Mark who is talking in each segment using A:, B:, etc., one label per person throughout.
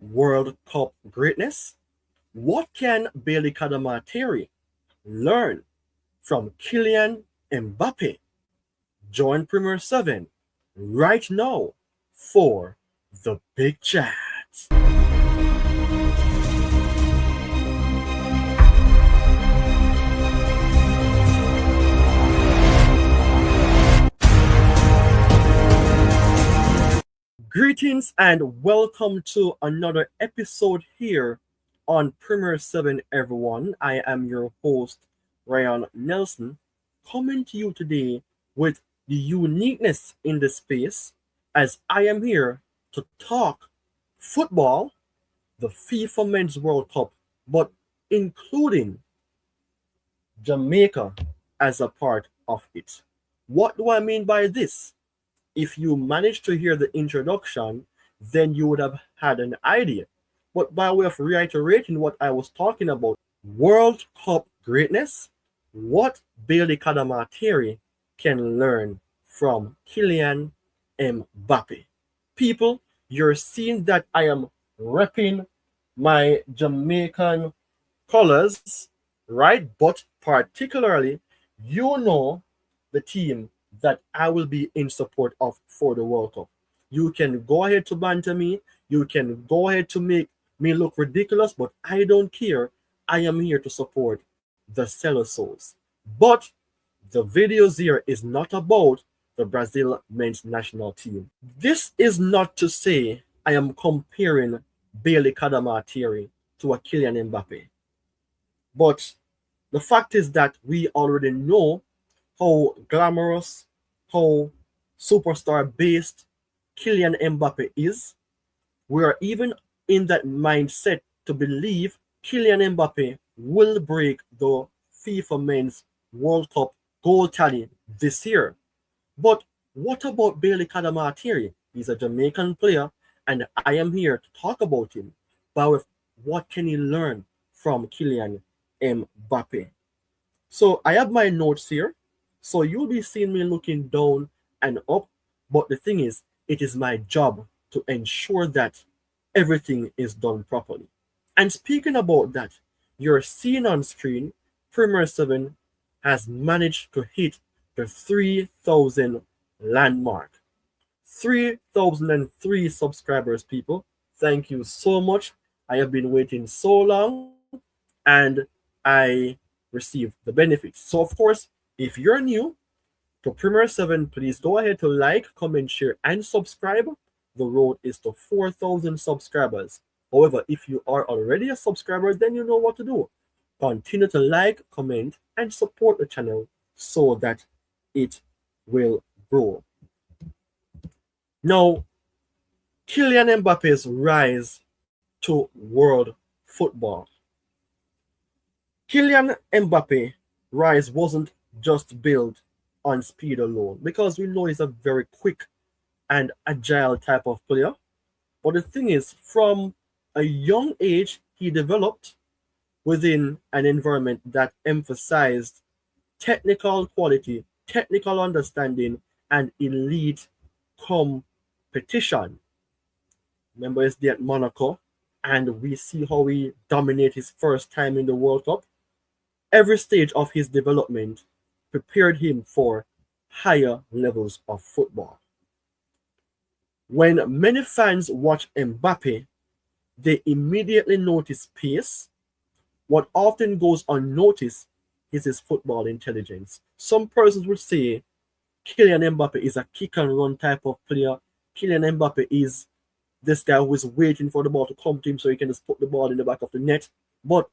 A: World Cup greatness? What can Bailey Cadamarteri learn from Kylian Mbappé? Join Premier 7 right now for the big chat. Greetings and welcome to another episode here on Premier 7, everyone. I am your host, Ryan Nelson, coming to you today with the uniqueness in the space as I am here to talk football, the FIFA Men's World Cup, but including Jamaica as a part of it. What do I mean by this? If you managed to hear the introduction, then you would have had an idea. But by way of reiterating what I was talking about, World Cup greatness, what Bailey Cadamarteri can learn from Kylian Mbappe. People, you're seeing that I am repping my Jamaican colors, right? But particularly, you know the team that I will be in support of for the World Cup. You can go ahead to banter me. You can go ahead to make me look ridiculous, but I don't care. I am here to support the Cellar Souls. But the videos here is not about the Brazil men's national team. This is not to say I am comparing Bailey Cadamarteri to a Kylian Mbappe. But the fact is that we already know how glamorous, how superstar based Kylian Mbappe is. We are even in that mindset to believe Kylian Mbappe will break the FIFA Men's World Cup goal tally this year. But what about Bailey Cadamarteri? He's a Jamaican player, and I am here to talk about him. But what can he learn from Kylian Mbappe? So I have my notes here. So you'll be seeing me looking down and up. But the thing is, it is my job to ensure that everything is done properly. And speaking about that, you're seeing on screen, Premier 7 has managed to hit the 3,000 landmark. 3,003 subscribers, people. Thank you so much. I have been waiting so long and I received the benefits. So, of course, if you're new to Premier 7, please go ahead to like, comment, share, and subscribe. The road is to 4,000 subscribers. However, if you are already a subscriber, then you know what to do. Continue to like, comment, and support the channel so that it will grow. Now, Kylian Mbappe's rise to world football. Kylian Mbappe rise wasn't just built on speed alone, because we know he's a very quick and agile type of player. But the thing is, from a young age, he developed within an environment that emphasized technical quality, technical understanding, and elite competition. Remember, he's at Monaco, and we see how he dominated his first time in the World Cup. Every stage of his development prepared him for higher levels of football. When many fans watch Mbappe, they immediately notice pace. What often goes unnoticed is his football intelligence. Some persons would say Kylian Mbappe is a kick and run type of player. Kylian Mbappe is this guy who is waiting for the ball to come to him so he can just put the ball in the back of the net. But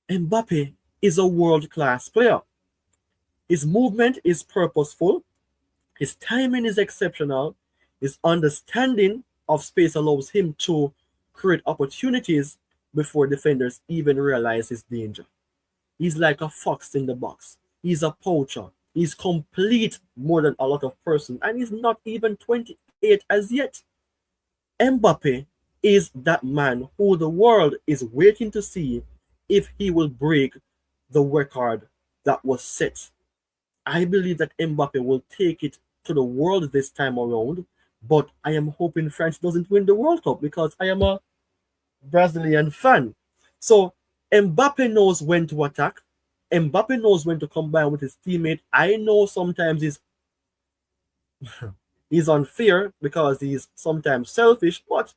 A: Mbappe is a world-class player. His movement is purposeful. His timing is exceptional. His understanding of space allows him to create opportunities before defenders even realize his danger. He's like a fox in the box. He's a poacher. He's complete more than a lot of persons, and he's not even 28 as yet. Mbappe is that man who the world is waiting to see if he will break the record that was set. I believe that Mbappe will take it to the world this time around But I am hoping France doesn't win the World Cup because I am a Brazilian fan. So Mbappe knows when to attack. Mbappe knows when to combine with his teammate. I know sometimes he's unfair because he's sometimes selfish, but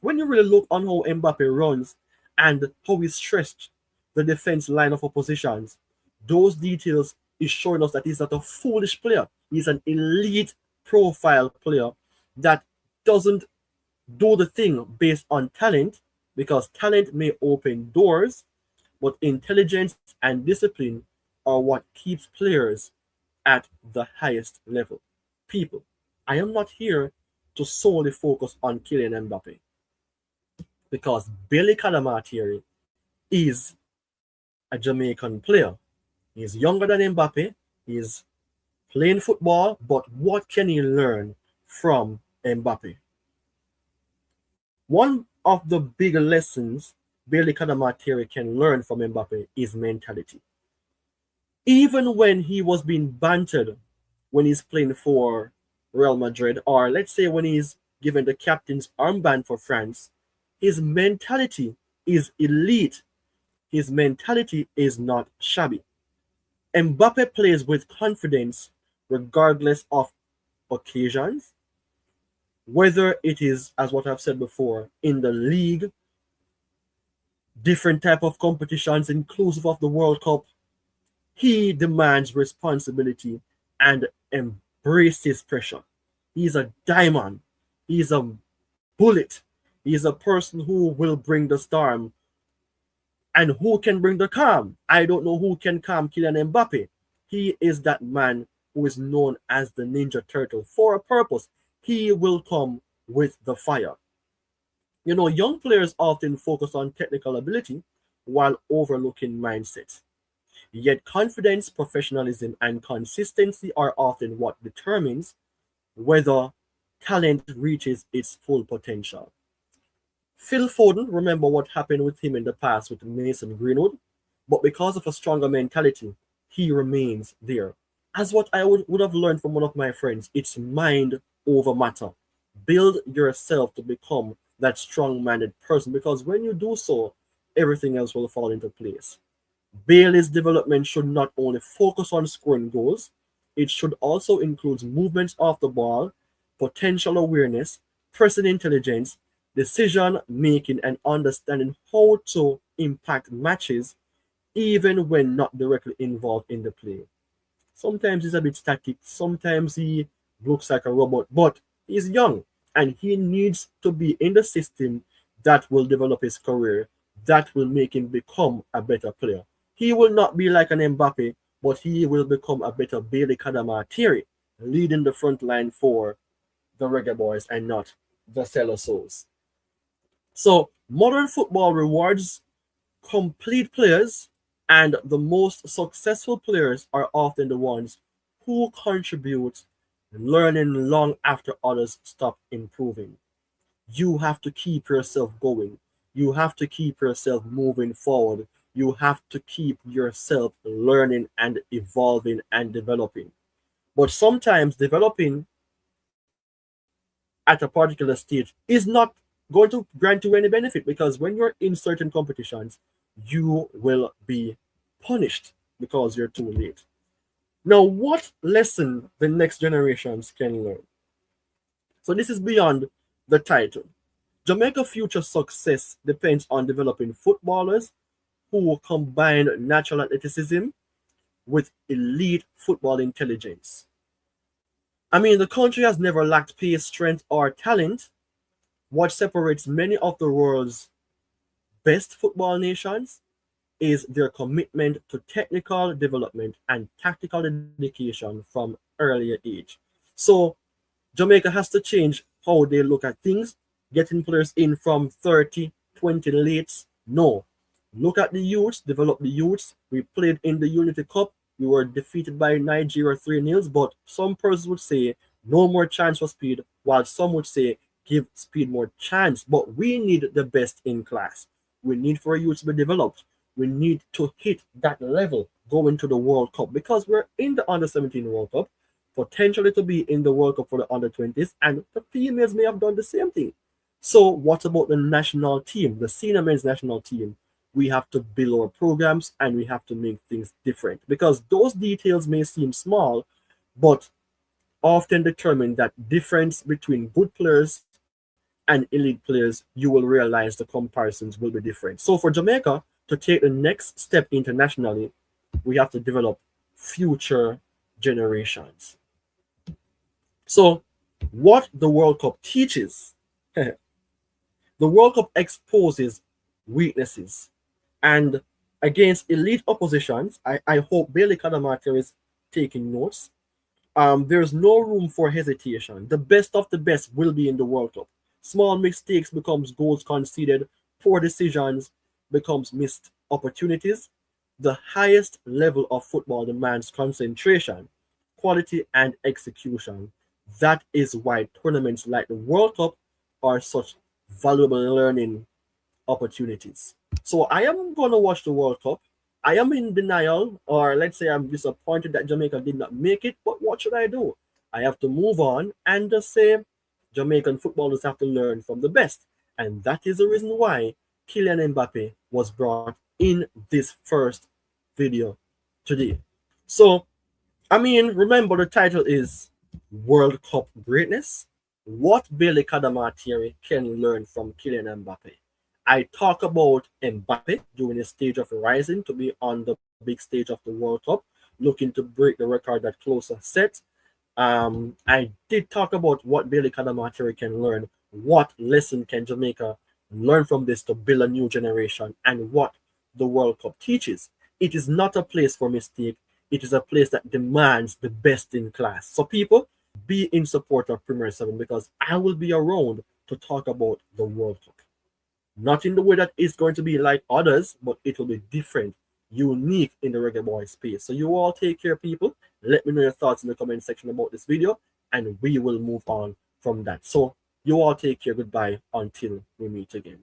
A: when you really look on how Mbappe runs and how he stretched the defense line of oppositions, those details is showing us that he's not a foolish player. He's an elite profile player that doesn't do the thing based on talent because talent may open doors, but intelligence and discipline are what keeps players at the highest level. People, I am not here to solely focus on Kylian Mbappe because Bailey Cadamarteri is a Jamaican player. He's younger than Mbappe. He's playing football, but what can he learn from Mbappe? One of the big lessons Bailey Cadamarteri can learn from Mbappe is mentality. Even when he was being bantered when he's playing for Real Madrid, or let's say when he's given the captain's armband for France, his mentality is elite. His mentality is not shabby. Mbappe plays with confidence regardless of occasions, whether it is, as what I've said before, in the league, different type of competitions inclusive of the World Cup. He demands responsibility and embraces pressure. He's a diamond. He's a bullet. He's a person who will bring the storm. And who can bring the calm? I don't know who can calm Kylian Mbappe. He is that man who is known as the Ninja Turtle for a purpose. He will come with the fire. You know, young players often focus on technical ability while overlooking mindset. Yet confidence, professionalism, and consistency are often what determines whether talent reaches its full potential. Phil Foden, remember what happened with him in the past with Mason Greenwood, but because of a stronger mentality, he remains there. As what I would have learned from one of my friends, it's mind over matter. Build yourself to become that strong minded person because when you do so, everything else will fall into place. Bailey's development should not only focus on scoring goals, it should also include movements off the ball, potential awareness, pressing intelligence, decision making, and understanding how to impact matches even when not directly involved in the play. Sometimes he's a bit static, sometimes he looks like a robot, but he's young and he needs to be in the system that will develop his career, that will make him become a better player. He will not be like an Mbappe, but he will become a better Bailey Cadamarteri, leading the front line for the Reggae Boyz and not the Cellar Souls. So, modern football rewards complete players, and the most successful players are often the ones who contribute learning long after others stop improving. You have to keep yourself going. You have to keep yourself moving forward. You have to keep yourself learning and evolving and developing. But sometimes developing at a particular stage is not going to grant you any benefit because when you're in certain competitions, you will be punished because you're too late. Now, what lesson the next generations can learn? So, this is beyond the title. Jamaica future success depends on developing footballers who combine natural athleticism with elite football intelligence. I mean, the country has never lacked pace, strength, or talent. What separates many of the world's best football nations is their commitment to technical development and tactical dedication from earlier age. So Jamaica has to change how they look at things, getting players in from 30, 20 lates. No. Look at the youths, develop the youths. We played in the Unity Cup. We were defeated by Nigeria 3-0, but some persons would say no more chance for speed, while some would say give speed more chance. But we need the best in class. We need for youth to be developed. We need to hit that level going to the World Cup because we're in the Under 17 World Cup. potentially to be in the World Cup for the under-20s, and the females may have done the same thing. So what about the national team, the senior men's national team? We have to build our programs and we have to make things different, because those details may seem small, but often determine that difference between good players and elite players. You will realize the comparisons will be different. So for Jamaica to take the next step internationally, we have to develop future generations. So what the World Cup teaches, the World Cup exposes weaknesses. And against elite oppositions, I hope Bailey Cadamarteri is taking notes. There's no room for hesitation. The best of the best will be in the World Cup. Small mistakes becomes goals conceded. Poor decisions becomes missed opportunities. The highest level of football demands concentration, quality, and execution. That is why tournaments like the World Cup are such valuable learning opportunities. So I am going to watch the World Cup. I am in denial, or let's say I'm disappointed that Jamaica did not make it, but what should I do? I have to move on and just say Jamaican footballers have to learn from the best. And that is the reason why Kylian Mbappé was brought in this first video today. So, I mean, remember the title is World Cup Greatness. What Bailey Cadamarteri can learn from Kylian Mbappé. I talk about Mbappe during his stage of rising to be on the big stage of the World Cup, looking to break the record that Closer set. I did talk about what Bailey Cadamarteri can learn, what lesson can Jamaica learn from this to build a new generation, and what the World Cup teaches. It is not a place for mistake. It is a place that demands the best in class. So people, be in support of Premier 7, because I will be around to talk about the World Cup. Not in the way that it's going to be like others, but it will be different, unique in the Reggae Boyz space. So you all take care, people. Let me know your thoughts in the comment section about this video, and we will move on from that. So you all take care. Goodbye until we meet again.